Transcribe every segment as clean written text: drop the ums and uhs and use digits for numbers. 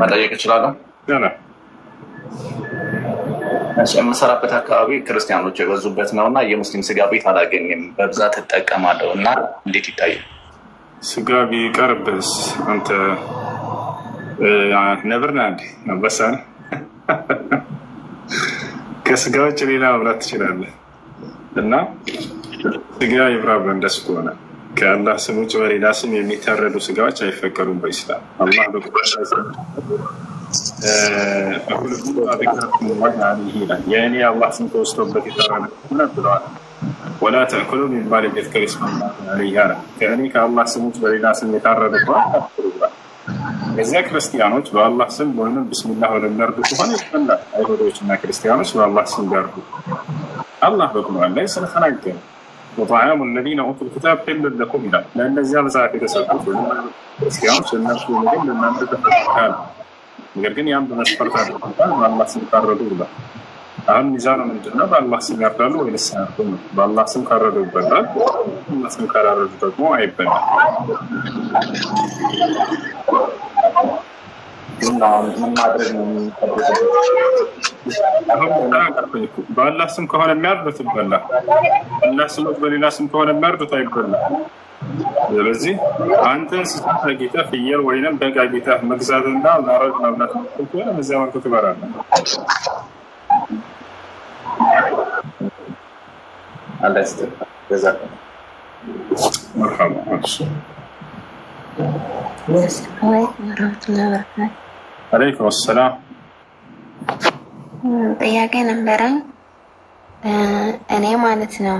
መጠየቅ እችላለሁ? የምሰራበት አካባቢ ክርስቲያኖች የበዙበት ነው እና የሙስሊም ስጋ ቤት አላገኝም። በብዛት እጠቀማለሁ እና እንዴት ይታያል? ስጋ ቢቀርብስ አንተ ነብር ነህ እንዴ? አንበሳ ነህ? ከስጋ ውጭ ሌላ መብላት ትችላለህ። እና ስጋ ይብራብ እንደሱ ከሆነ ከአላህ ስም ውጭ በሌላ ስም የሚታረዱ ስጋዎች አይፈቀዱም በኢስላም። አላህ የእኔ አላህ ስም ተወስቶበት የታረደ ሆነ ብለዋል። ወላ ተእኩሉ ሚማ ለም ዩዝከር ስሙላህ ዐለይሂ አለ። ከእኔ ከአላህ ስም ውጭ በሌላ ስም የታረደ ብሏል። እዚያ ክርስቲያኖች በአላህ ስም ወይም ብስሚላህ ወለሚያርዱ ከሆነ ይበላል። አይሁዶች እና ክርስቲያኖች በአላህ ስም ቢያርዱ አላህ በቁርአን ላይ ስለተናገረ ወጣዓሙ ለዚነ ኡቱል ኪታብ ሒሉን ለኩም ይላል። ለእነዚያ መጽሐፍ የተሰጡት ክርስቲያኖች እነርሱ ምግብ ለእናንተ ተፈቅዷል። ነገር ግን ያን በመስፈርት አድርገውታል። በአላህ ስም ካረዱ ብሏል። አሁን ሚዛኑ ምንድን ነው? በአላህ ስም ያርዳሉ ወይስ አያርዱም? በአላህ ስም ካረዱ ይበላል። በአላህ ስም ካላረዱ ደግሞ አይበላል። በአላህ ስም ከሆነ የሚያርዱት ይበላል። አላህ ስሞች በሌላ ስም ከሆነ የሚያርዱት አይበላል። ስለዚህ አንተ እንስሳ አግኝተህ ፍየል ወይንም በግ አግኝተህ መግዛትና ማረድ መብላት ከሆነ በዚያ መልኩ ትበላለህ። መርሐባ አለይኩም ሰላም። ጥያቄ ነበረኝ። እኔ ማለት ነው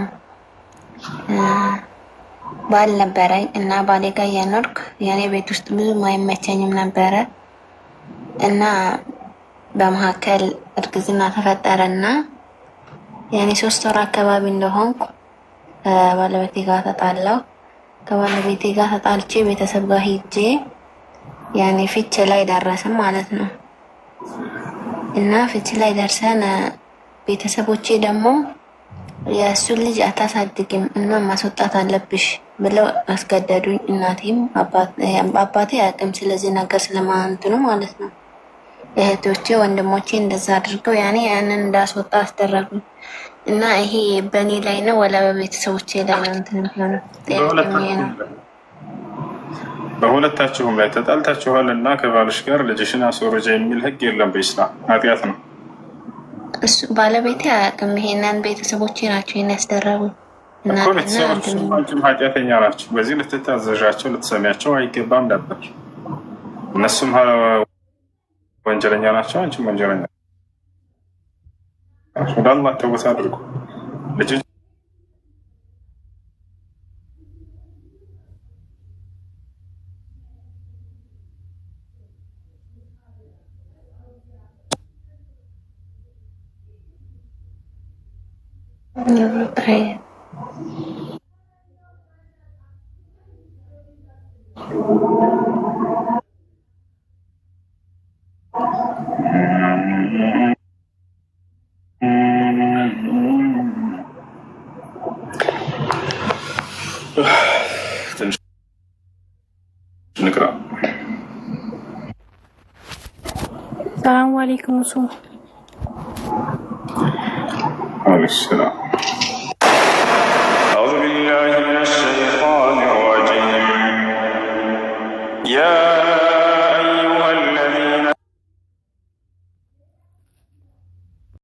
ባል ነበረኝ እና ባሌ ጋር እየኖርኩ የኔ ቤት ውስጥ ብዙም አይመቸኝም ነበረ እና በመካከል እርግዝና ተፈጠረና የኔ 3 ወር አካባቢ እንደሆንኩ ከባለቤቴ ጋር ተጣላሁ። ከባለቤቴ ጋር ተጣልቼ ቤተሰብ ጋር ሄጄ ያኔ ፍች ላይ ደረስን ማለት ነው እና ፍች ላይ ደርሰን ቤተሰቦቼ ደግሞ የእሱን ልጅ አታሳድግም እና ማስወጣት አለብሽ ብለው አስገደዱኝ። እናቴም አባቴ አያውቅም ስለዚህ ነገር ስለማንትኑ ማለት ነው። እህቶቼ ወንድሞቼ እንደዛ አድርገው ያንን እንዳስወጣ አስደረጉኝ እና ይሄ በእኔ ላይ ነው ወላ በቤተሰቦቼ ላይ ነው? እንትን ነው በሁለታችሁም ላይ ተጣልታችኋል እና ከባልሽ ጋር ልጅሽን አስወርጃ የሚል ህግ የለም በኢስላም። ኃጢአት ነው። እሱ ባለቤቴ አያውቅም። ይሄንን ቤተሰቦቼ ናቸው ይሄን ያስደረጉኝ። ቤተሰቦችም ኃጢአተኛ ናቸው። በዚህ ልትታዘዣቸው ልትሰሚያቸው አይገባም ነበር። እነሱም ወንጀለኛ ናቸው፣ አንቺም ወንጀለኛ ናቸው። ወደ አላህ ተውበት አድርጉ። ልጅ السلام عليكم وسوم. عليكم السلام. أعوذ بالله من الشيطان الرجيم. يا